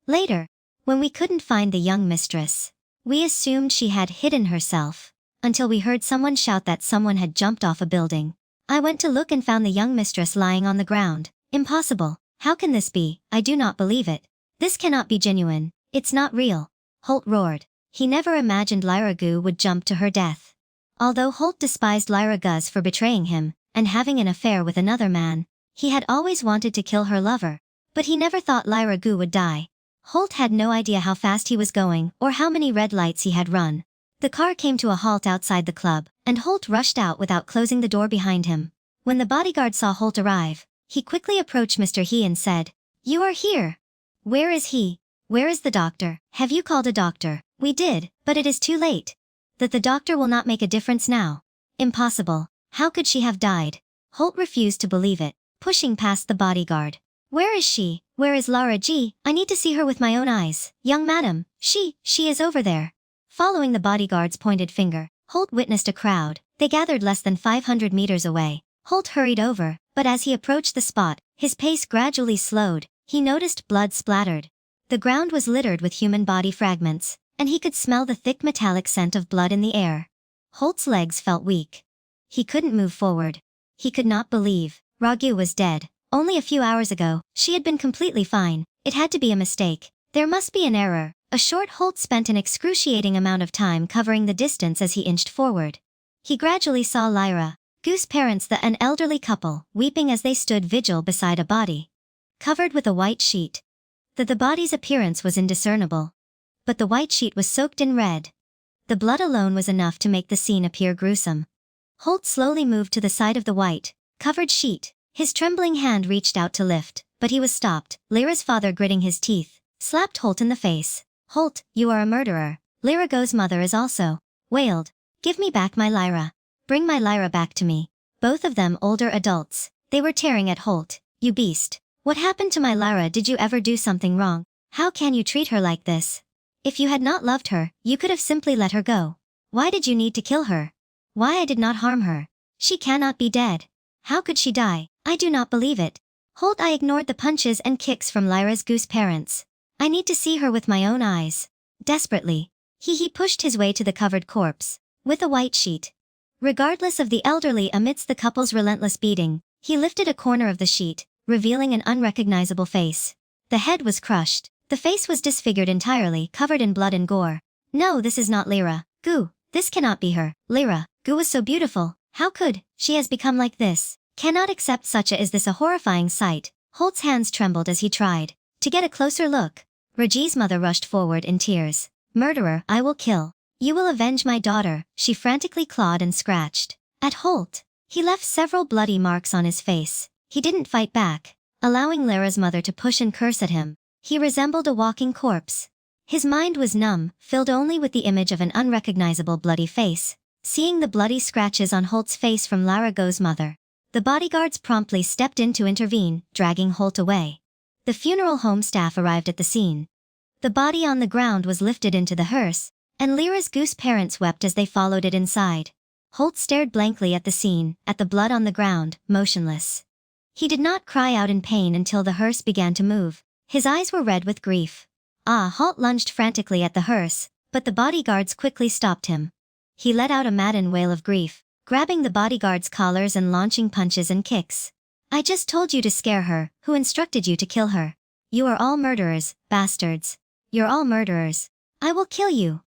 Later, when we couldn't find the young mistress, we assumed she had hidden herself, until we heard someone shout that someone had jumped off a building. I went to look and found the young mistress lying on the ground. Impossible. How can this be? I do not believe it. This cannot be genuine. It's not real. Holt roared. He never imagined Lyra Gu would jump to her death. Although Holt despised Lyra Gus for betraying him and having an affair with another man, he had always wanted to kill her lover. But he never thought Lyra Gu would die. Holt had no idea how fast he was going or how many red lights he had run. The car came to a halt outside the club, and Holt rushed out without closing the door behind him. When the bodyguard saw Holt arrive, he quickly approached Mr. He and said, "You are here. Where is he? Where is the doctor? Have you called a doctor?" "We did, but it is too late. That the doctor will not make a difference now." "Impossible. How could she have died?" Holt refused to believe it, pushing past the bodyguard. "Where is she? Where is Lara G? I need to see her with my own eyes." "Young madam, she is over there." Following the bodyguard's pointed finger, Holt witnessed a crowd. They gathered less than 500 meters away. Holt hurried over, but as he approached the spot, his pace gradually slowed. He noticed blood splattered. The ground was littered with human body fragments, and he could smell the thick metallic scent of blood in the air. Holt's legs felt weak. He couldn't move forward. He could not believe Ragu was dead. Only a few hours ago, she had been completely fine. It had to be a mistake. There must be an error. A short Holt spent an excruciating amount of time covering the distance as he inched forward. He gradually saw Lyra Gu's parents, an elderly couple, weeping as they stood vigil beside a body covered with a white sheet. The body's appearance was indiscernible, but the white sheet was soaked in red. The blood alone was enough to make the scene appear gruesome. Holt slowly moved to the side of the white covered sheet. His trembling hand reached out to lift, but he was stopped. Lyra's father, gritting his teeth, slapped Holt in the face. "Holt, you are a murderer." Lyra Gu's mother is also wailed. "Give me back my Lyra. Bring my Lyra back to me." Both of them older adults. They were tearing at Holt. "You beast. What happened to my Lyra? Did you ever do something wrong? How can you treat her like this? If you had not loved her, you could have simply let her go. Why did you need to kill her? Why I did not harm her? She cannot be dead. How could she die? I do not believe it." Holt, I ignored the punches and kicks from Lyra's Goose parents. "I need to see her with my own eyes." Desperately, he pushed his way to the covered corpse, with a white sheet. Regardless of the elderly amidst the couple's relentless beating, he lifted a corner of the sheet, revealing an unrecognizable face. The head was crushed. The face was disfigured entirely, covered in blood and gore. "No, this is not Lyra Gu. This cannot be her. Lyra Gu was so beautiful. How could she has become like this? Cannot accept such a. Is this a horrifying sight?" Holt's hands trembled as he tried to get a closer look. Raji's mother rushed forward in tears. "Murderer, I will kill. You will avenge my daughter." She frantically clawed and scratched at Holt. He left several bloody marks on his face. He didn't fight back, allowing Lyra's mother to push and curse at him. He resembled a walking corpse. His mind was numb, filled only with the image of an unrecognizable bloody face. seeing the bloody scratches on Holt's face from Larago's mother. The bodyguards promptly stepped in to intervene, dragging Holt away. The funeral home staff arrived at the scene. The body on the ground was lifted into the hearse, and Lyra's goose parents wept as they followed it inside. Holt stared blankly at the scene, at the blood on the ground, motionless. He did not cry out in pain until the hearse began to move. His eyes were red with grief. Holt lunged frantically at the hearse, but the bodyguards quickly stopped him. He let out a maddened wail of grief, grabbing the bodyguards' collars and launching punches and kicks. I just told you to scare her. Who instructed you to kill her? You are all murderers, bastards. You're all murderers. I will kill you.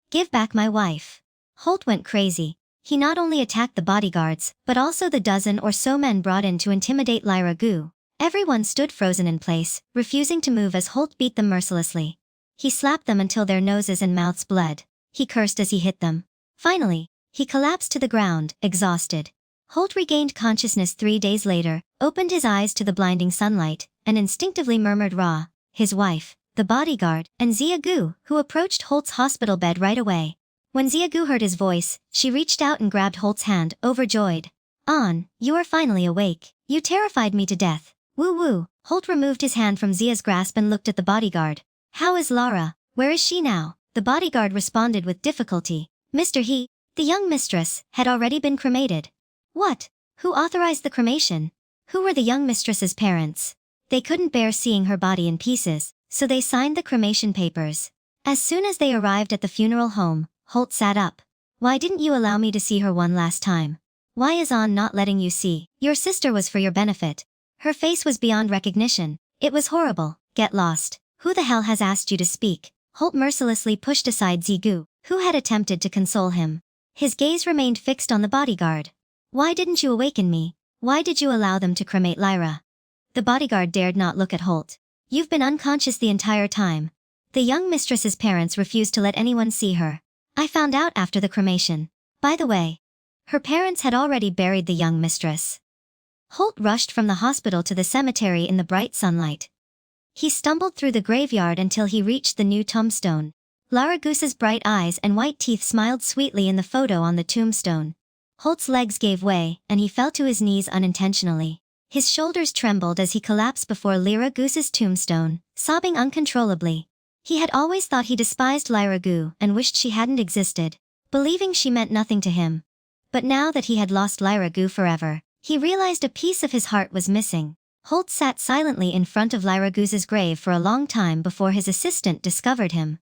Give back my wife. Holt went crazy. He not only attacked the bodyguards, but also the dozen or so men brought in to intimidate Lyra Gu. Everyone stood frozen in place, refusing to move as Holt beat them mercilessly. He slapped them until their noses and mouths bled. He cursed as he hit them. Finally, he collapsed to the ground, exhausted. Holt regained consciousness 3 days later, opened his eyes to the blinding sunlight, and instinctively murmured Ra, his wife, the bodyguard, and Zia Gu, who approached Holt's hospital bed right away. When Zia Gu heard his voice, she reached out and grabbed Holt's hand, overjoyed. You are finally awake. You terrified me to death. Woo-woo. Holt removed his hand from Zia's grasp and looked at the bodyguard. How is Lara? Where is she now? The bodyguard responded with difficulty. Mr. He, the young mistress, had already been cremated. What? Who authorized the cremation? Who were the young mistress's parents? They couldn't bear seeing her body in pieces, so they signed the cremation papers. As soon as they arrived at the funeral home, Holt sat up. Why didn't you allow me to see her one last time? Why is not letting you see? Your sister was for your benefit. Her face was beyond recognition. It was horrible. Get lost. Who the hell has asked you to speak? Holt mercilessly pushed aside Zigu, who had attempted to console him. His gaze remained fixed on the bodyguard. Why didn't you awaken me? Why did you allow them to cremate Lyra? The bodyguard dared not look at Holt. You've been unconscious the entire time. The young mistress's parents refused to let anyone see her. I found out after the cremation. By the way, her parents had already buried the young mistress. Holt rushed from the hospital to the cemetery in the bright sunlight. He stumbled through the graveyard until he reached the new tombstone. Lara Goose's bright eyes and white teeth smiled sweetly in the photo on the tombstone. Holt's legs gave way, and he fell to his knees unintentionally. His shoulders trembled as he collapsed before Lyra Goose's tombstone, sobbing uncontrollably. He had always thought he despised Lyra Gu and wished she hadn't existed, believing she meant nothing to him. But now that he had lost Lyra Gu forever, he realized a piece of his heart was missing. Holt sat silently in front of Lyra Gu's grave for a long time before his assistant discovered him.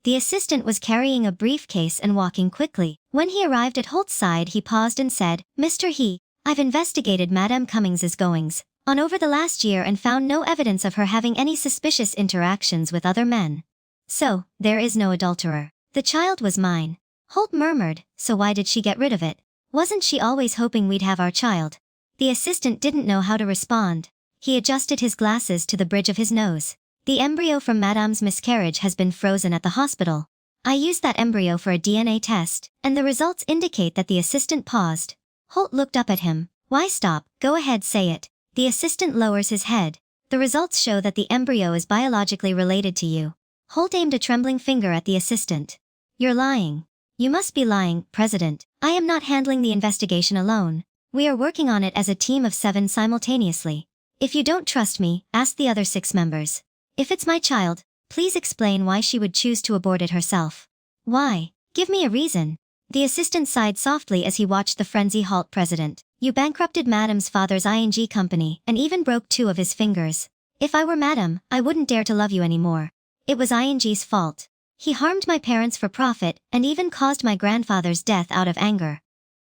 The assistant was carrying a briefcase and walking quickly. When he arrived at Holt's side, he paused and said, Mr. He, I've investigated Madame Cummings's goings on over the last year and found no evidence of her having any suspicious interactions with other men. So, there is no adulterer. The child was mine. Holt murmured, so why did she get rid of it? Wasn't she always hoping we'd have our child? The assistant didn't know how to respond. He adjusted his glasses to the bridge of his nose. The embryo from Madame's miscarriage has been frozen at the hospital. I used that embryo for a DNA test, and the results indicate that the assistant paused. Holt looked up at him. Why stop? Go ahead, say it. The assistant lowers his head. The results show that the embryo is biologically related to you. Holt aimed a trembling finger at the assistant. You're lying. You must be lying, President. I am not handling the investigation alone. We are working on it as a team of 7 simultaneously. If you don't trust me, ask the other 6 members. If it's my child, please explain why she would choose to abort it herself. Why? Give me a reason. The assistant sighed softly as he watched the frenzy halt President. You bankrupted Madame's father's ING company and even broke 2 of his fingers. If I were Madame, I wouldn't dare to love you anymore. It was ING's fault. He harmed my parents for profit and even caused my grandfather's death out of anger.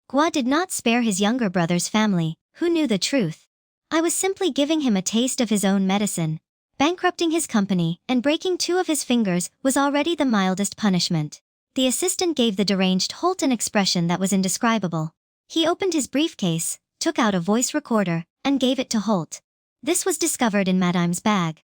Gua did not spare his younger brother's family, who knew the truth. I was simply giving him a taste of his own medicine. Bankrupting his company and breaking 2 of his fingers was already the mildest punishment. The assistant gave the deranged Holt an expression that was indescribable. He opened his briefcase, took out a voice recorder, and gave it to Holt. This was discovered in Madame's bag.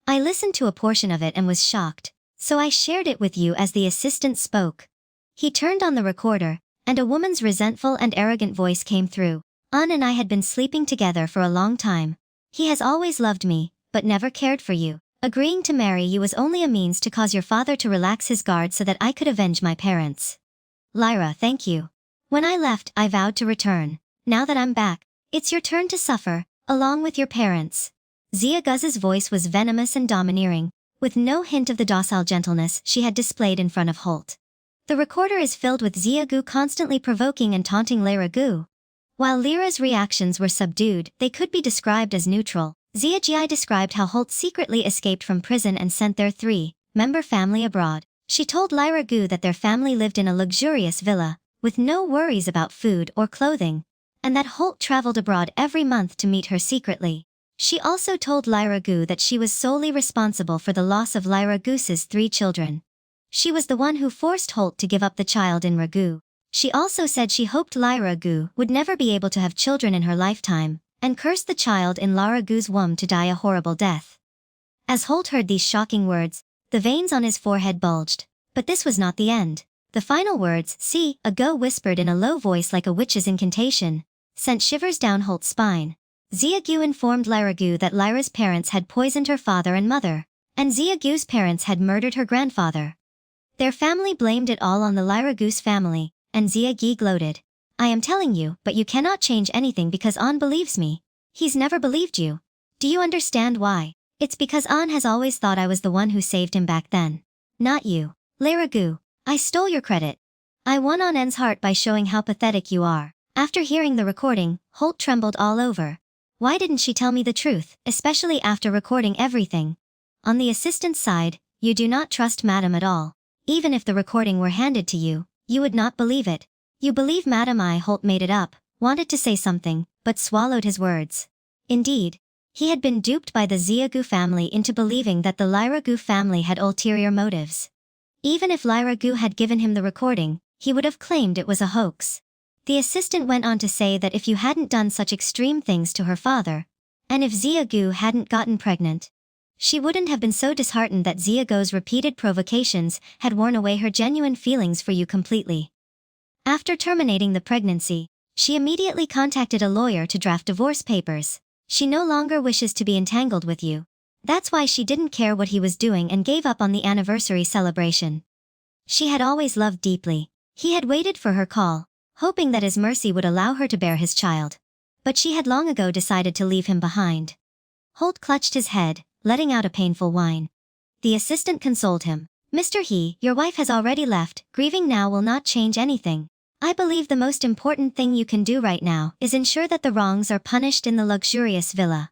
I listened to a portion of it and was shocked, so I shared it with you as the assistant spoke. He turned on the recorder, and a woman's resentful and arrogant voice came through. And I had been sleeping together for a long time. He has always loved me, but never cared for you. Agreeing to marry you was only a means to cause your father to relax his guard so that I could avenge my parents. Lyra, thank you. When I left, I vowed to return. Now that I'm back, it's your turn to suffer, along with your parents. Zia Guz's voice was venomous and domineering, with no hint of the docile gentleness she had displayed in front of Holt. The recorder is filled with Zia Gu constantly provoking and taunting Lyra Gu. While Lyra's reactions were subdued, they could be described as neutral. Zia Gi described how Holt secretly escaped from prison and sent their three-member family abroad. She told Lyra Gu that their family lived in a luxurious villa, with no worries about food or clothing, and that Holt traveled abroad every month to meet her secretly. She also told Lyra Gu that she was solely responsible for the loss of Lyra Gu's 3 children. She was the one who forced Holt to give up the child in Ragu. She also said she hoped Lyra Gu would never be able to have children in her lifetime, and cursed the child in Lyra Gu's womb to die a horrible death. As Holt heard these shocking words, the veins on his forehead bulged. But this was not the end. The final words, "See, a go," whispered in a low voice like a witch's incantation, sent shivers down Holt's spine. Zia Gu informed Lyra Gu that Lyra's parents had poisoned her father and mother, and Zia Gu's parents had murdered her grandfather. Their family blamed it all on the Lyra Gu's family, and Zia Gi gloated. "I am telling you, but you cannot change anything because An believes me. He's never believed you. Do you understand why? It's because An has always thought I was the one who saved him back then. Not you. Lyra Gu, I stole your credit. I won on An's heart by showing how pathetic you are." After hearing the recording, Holt trembled all over. Why didn't she tell me the truth, especially after recording everything? On the assistant's side, you do not trust Madam at all. Even if the recording were handed to you, you would not believe it. You believe Madam Holt made it up, wanted to say something, but swallowed his words. Indeed, he had been duped by the Zia Gu family into believing that the Lyra Gu family had ulterior motives. Even if Lyra Gu had given him the recording, he would have claimed it was a hoax. The assistant went on to say that if you hadn't done such extreme things to her father, and if Zia Gu hadn't gotten pregnant, she wouldn't have been so disheartened that Zia Gu's repeated provocations had worn away her genuine feelings for you completely. After terminating the pregnancy, she immediately contacted a lawyer to draft divorce papers. She no longer wishes to be entangled with you. That's why she didn't care what he was doing and gave up on the anniversary celebration. She had always loved deeply. He had waited for her call, hoping that his mercy would allow her to bear his child. But she had long ago decided to leave him behind. Holt clutched his head, letting out a painful whine. The assistant consoled him. "Mr. He, your wife has already left. Grieving now will not change anything. I believe the most important thing you can do right now is ensure that the wrongs are punished in the luxurious villa."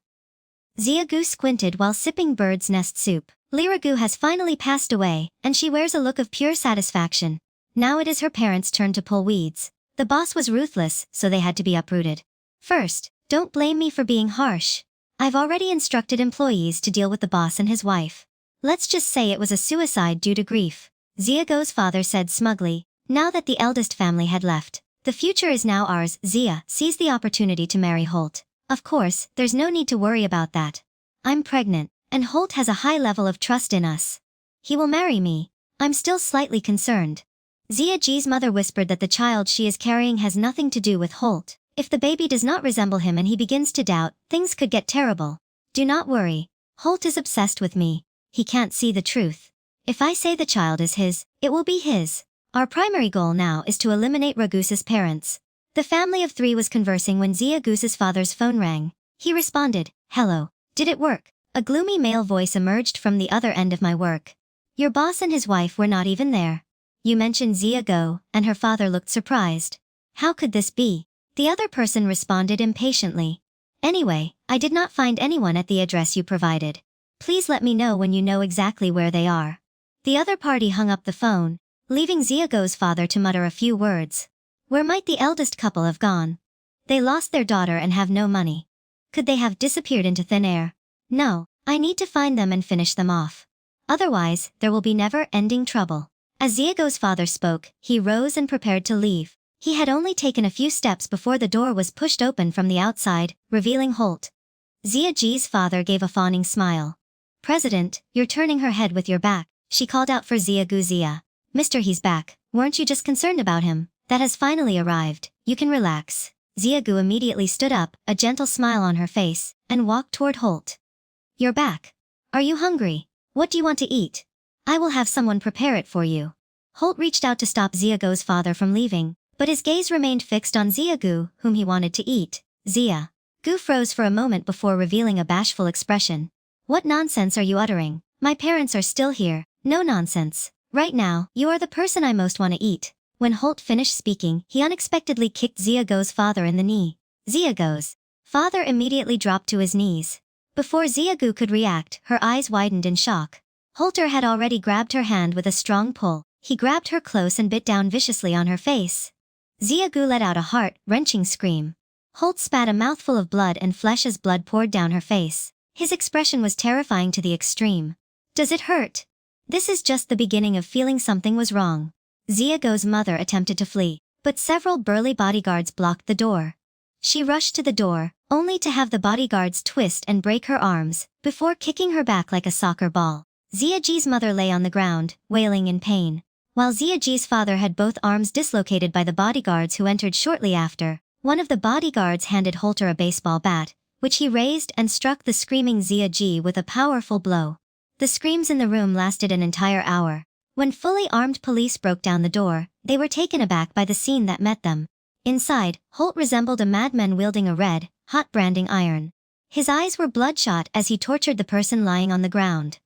Zia Gu squinted while sipping bird's nest soup. Lyra Gu has finally passed away, and she wears a look of pure satisfaction. Now it is her parents' turn to pull weeds. The boss was ruthless, so they had to be uprooted. First, don't blame me for being harsh. I've already instructed employees to deal with the boss and his wife. Let's just say it was a suicide due to grief. Zia Gu's father said smugly, now that the eldest family had left. "The future is now ours." Zia seized the opportunity to marry Holt. "Of course, there's no need to worry about that. I'm pregnant, and Holt has a high level of trust in us. He will marry me. I'm still slightly concerned." Zia G's mother whispered that the child she is carrying has nothing to do with Holt. If the baby does not resemble him and he begins to doubt, things could get terrible. "Do not worry. Holt is obsessed with me. He can't see the truth. If I say the child is his, it will be his. Our primary goal now is to eliminate Ragu's parents." The family of 3 was conversing when Zia Gu's father's phone rang. He responded, "Hello. Did it work?" A gloomy male voice emerged from the other end of my work. "Your boss and his wife were not even there." "You mentioned Zia Gu," and her father looked surprised. "How could this be?" The other person responded impatiently. "Anyway, I did not find anyone at the address you provided. Please let me know when you know exactly where they are." The other party hung up the phone, leaving Zia Gu's father to mutter a few words. Where might the eldest couple have gone? They lost their daughter and have no money. Could they have disappeared into thin air? No, I need to find them and finish them off. Otherwise, there will be never-ending trouble. As Zia Gu's father spoke, he rose and prepared to leave. He had only taken a few steps before the door was pushed open from the outside, revealing Holt. Zia G's father gave a fawning smile. "President, you're turning her head with your back," she called out for Zia Gu. "Zia. Mr. He's back. Weren't you just concerned about him? That has finally arrived. You can relax." Zia Gu immediately stood up, a gentle smile on her face, and walked toward Holt. "You're back. Are you hungry? What do you want to eat? I will have someone prepare it for you." Holt reached out to stop Zia Gu's father from leaving, But his gaze remained fixed on Gu, whom he wanted to eat. Gu froze for a moment before revealing a bashful expression. What nonsense are you uttering? My parents are still here. No nonsense. Right now, you are the person I most want to eat. When Holt finished speaking, he unexpectedly kicked Gu's father in the knee. Gu's father immediately dropped to his knees. Before Gu could react, her eyes widened in shock. Holter had already grabbed her hand with a strong pull. He grabbed her close and bit down viciously on her face. Gu let out a heart-wrenching scream. Holt spat a mouthful of blood and flesh as blood poured down her face. His expression was terrifying to the extreme. Does it hurt? This is just the beginning of feeling something was wrong. Gu's mother attempted to flee, but several burly bodyguards blocked the door. She rushed to the door, only to have the bodyguards twist and break her arms, before kicking her back like a soccer ball. Gu's mother lay on the ground, wailing in pain, while Gu's father had both arms dislocated by the bodyguards who entered shortly after. One of the bodyguards handed Holter a baseball bat, which he raised and struck the screaming Gu with a powerful blow. The screams in the room lasted an entire hour. When fully armed police broke down the door, they were taken aback by the scene that met them. Inside, Holt resembled a madman wielding a red, hot branding iron. His eyes were bloodshot as he tortured the person lying on the ground.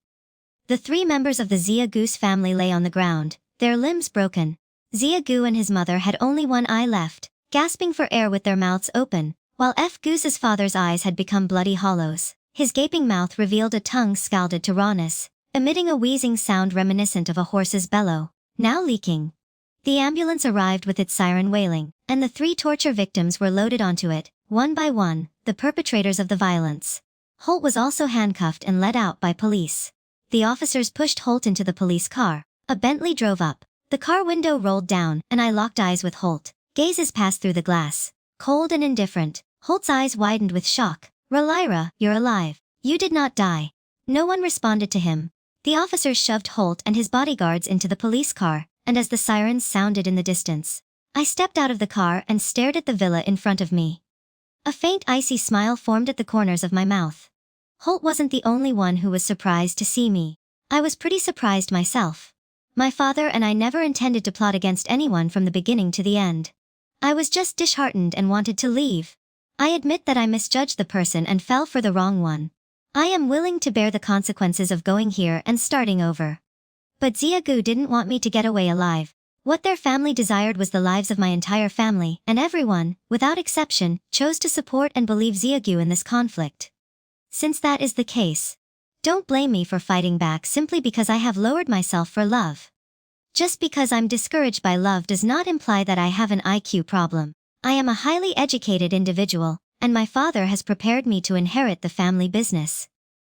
The 3 members of the Gu's family lay on the ground, their limbs broken. Gu and his mother had only one eye left, gasping for air with their mouths open, while Gu's father's eyes had become bloody hollows. His gaping mouth revealed a tongue scalded to rawness, emitting a wheezing sound reminiscent of a horse's bellow, now leaking. The ambulance arrived with its siren wailing, and the 3 torture victims were loaded onto it, one by one, the perpetrators of the violence. Holt was also handcuffed and led out by police. The officers pushed Holt into the police car. A Bentley drove up. The car window rolled down, and I locked eyes with Holt. Gazes passed through the glass. Cold and indifferent, Holt's eyes widened with shock. "Relira, you're alive. You did not die." No one responded to him. The officers shoved Holt and his bodyguards into the police car, and as the sirens sounded in the distance, I stepped out of the car and stared at the villa in front of me. A faint icy smile formed at the corners of my mouth. Holt wasn't the only one who was surprised to see me. I was pretty surprised myself. My father and I never intended to plot against anyone from the beginning to the end. I was just disheartened and wanted to leave. I admit that I misjudged the person and fell for the wrong one. I am willing to bear the consequences of going here and starting over. But Gu didn't want me to get away alive. What their family desired was the lives of my entire family, and everyone, without exception, chose to support and believe Gu in this conflict. Since that is the case, don't blame me for fighting back simply because I have lowered myself for love. Just because I'm discouraged by love does not imply that I have an IQ problem. I am a highly educated individual, and my father has prepared me to inherit the family business.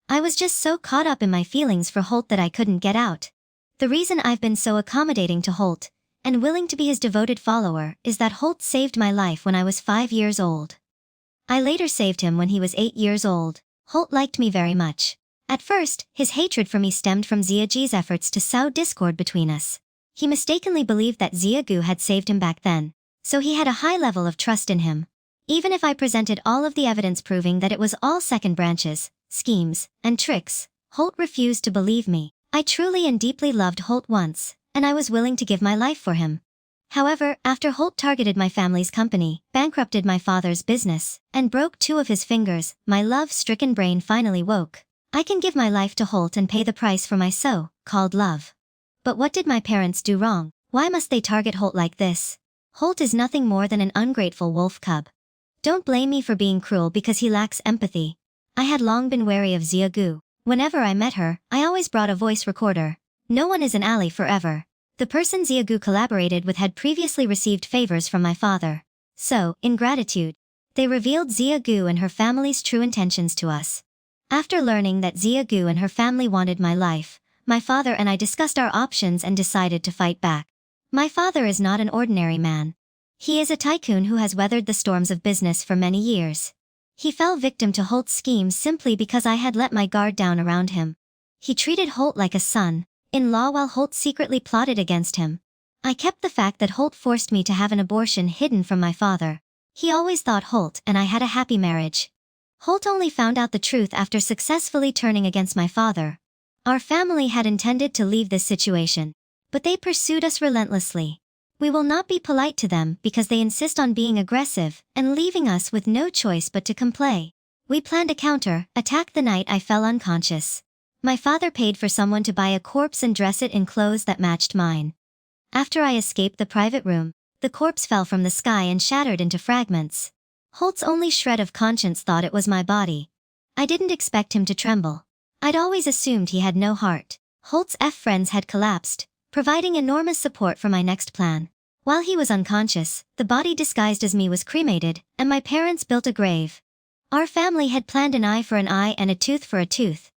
I was just so caught up in my feelings for Holt that I couldn't get out. The reason I've been so accommodating to Holt, and willing to be his devoted follower, is that Holt saved my life when I was 5 years old. I later saved him when he was 8 years old. Holt liked me very much. At first, his hatred for me stemmed from Gu's efforts to sow discord between us. He mistakenly believed that Gu had saved him back then, so he had a high level of trust in him. Even if I presented all of the evidence proving that it was all second branches, schemes, and tricks, Holt refused to believe me. I truly and deeply loved Holt once, and I was willing to give my life for him. However, after Holt targeted my family's company, bankrupted my father's business, and broke 2 of his fingers, my love-stricken brain finally woke. I can give my life to Holt and pay the price for my so-called love. But what did my parents do wrong? Why must they target Holt like this? Holt is nothing more than an ungrateful wolf cub. Don't blame me for being cruel because he lacks empathy. I had long been wary of Gu. Whenever I met her, I always brought a voice recorder. No one is an ally forever. The person Gu collaborated with had previously received favors from my father. So, in gratitude, they revealed Gu and her family's true intentions to us. After learning that Gu and her family wanted my life, my father and I discussed our options and decided to fight back. My father is not an ordinary man. He is a tycoon who has weathered the storms of business for many years. He fell victim to Holt's schemes simply because I had let my guard down around him. He treated Holt like a son-in-law while Holt secretly plotted against him. I kept the fact that Holt forced me to have an abortion hidden from my father. He always thought Holt and I had a happy marriage. Holt only found out the truth after successfully turning against my father. Our family had intended to leave this situation, but they pursued us relentlessly. We will not be polite to them because they insist on being aggressive and leaving us with no choice but to comply. We planned a counter-attack the night I fell unconscious. My father paid for someone to buy a corpse and dress it in clothes that matched mine. After I escaped the private room, the corpse fell from the sky and shattered into fragments. Holt's only shred of conscience thought it was my body. I didn't expect him to tremble. I'd always assumed he had no heart. Holt's friends had collapsed, providing enormous support for my next plan. While he was unconscious, the body disguised as me was cremated, and my parents built a grave. Our family had planned an eye for an eye and a tooth for a tooth.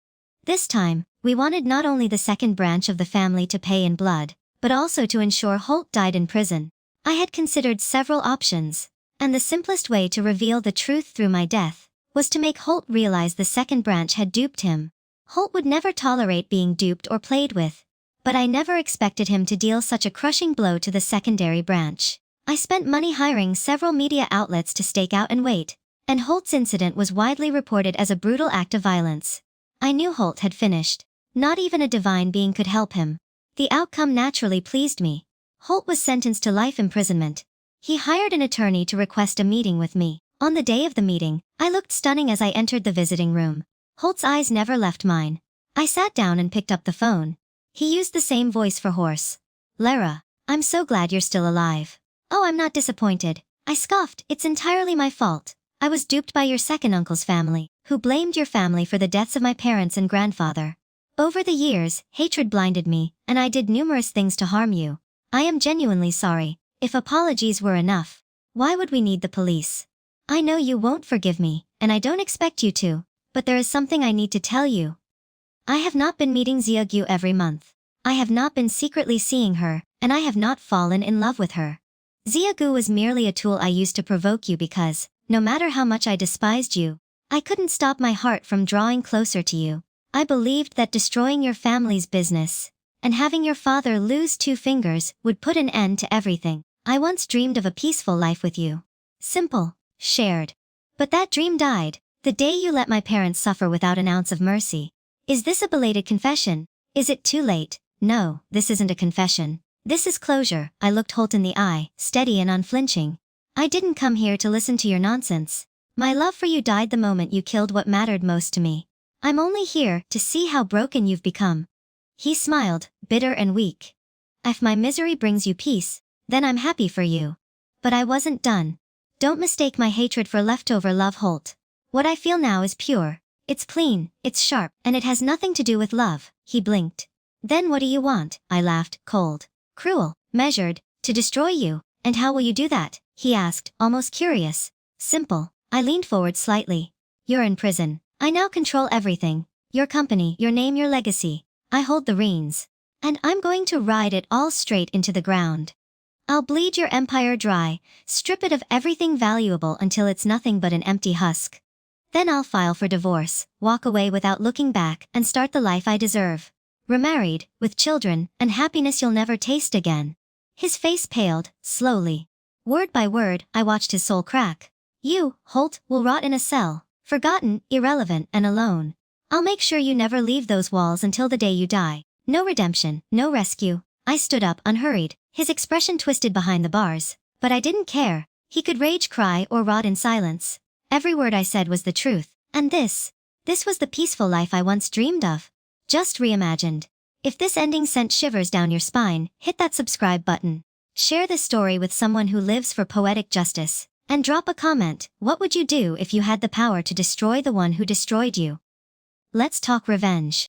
This time, we wanted not only the second branch of the family to pay in blood, but also to ensure Holt died in prison. I had considered several options, and the simplest way to reveal the truth through my death was to make Holt realize the second branch had duped him. Holt would never tolerate being duped or played with, but I never expected him to deal such a crushing blow to the secondary branch. I spent money hiring several media outlets to stake out and wait, and Holt's incident was widely reported as a brutal act of violence. I knew Holt had finished. Not even a divine being could help him. The outcome naturally pleased me. Holt was sentenced to life imprisonment. He hired an attorney to request a meeting with me. On the day of the meeting, I looked stunning as I entered the visiting room. Holt's eyes never left mine. I sat down and picked up the phone. He used the same voice for horse. "Lara, I'm so glad you're still alive." "Oh, I'm not disappointed," I scoffed. "It's entirely my fault. I was duped by your second uncle's family, who blamed your family for the deaths of my parents and grandfather. Over the years, hatred blinded me, and I did numerous things to harm you. I am genuinely sorry. If apologies were enough, why would we need the police? I know you won't forgive me, and I don't expect you to, but there is something I need to tell you. I have not been meeting Xiaogu every month. I have not been secretly seeing her, and I have not fallen in love with her. Xiaogu was merely a tool I used to provoke you because, no matter how much I despised you, I couldn't stop my heart from drawing closer to you. I believed that destroying your family's business and having your father lose 2 fingers would put an end to everything. I once dreamed of a peaceful life with you. Simple, shared. But that dream died the day you let my parents suffer without an ounce of mercy. Is this a belated confession? Is it too late? No, this isn't a confession. This is closure. I looked Holt in the eye, steady and unflinching. I didn't come here to listen to your nonsense. My love for you died the moment you killed what mattered most to me. I'm only here to see how broken you've become. He smiled, bitter and weak. If my misery brings you peace, then I'm happy for you. But I wasn't done. Don't mistake my hatred for leftover love, Holt. What I feel now is pure. It's clean, it's sharp, and it has nothing to do with love. He blinked. Then what do you want? I laughed, cold, cruel, measured, to destroy you. And how will you do that? He asked, almost curious. Simple. I leaned forward slightly. You're in prison. I now control everything. Your company, your name, your legacy. I hold the reins. And I'm going to ride it all straight into the ground. I'll bleed your empire dry, strip it of everything valuable until it's nothing but an empty husk. Then I'll file for divorce, walk away without looking back, and start the life I deserve. Remarried, with children, and happiness you'll never taste again. His face paled, slowly. Word by word, I watched his soul crack. You, Holt, will rot in a cell, forgotten, irrelevant, and alone. I'll make sure you never leave those walls until the day you die. No redemption, no rescue. I stood up, unhurried, his expression twisted behind the bars. But I didn't care. He could rage, cry, or rot in silence. Every word I said was the truth. And this was the peaceful life I once dreamed of. Just reimagined. If this ending sent shivers down your spine, hit that subscribe button. Share this story with someone who lives for poetic justice. And drop a comment. What would you do if you had the power to destroy the one who destroyed you? Let's talk revenge.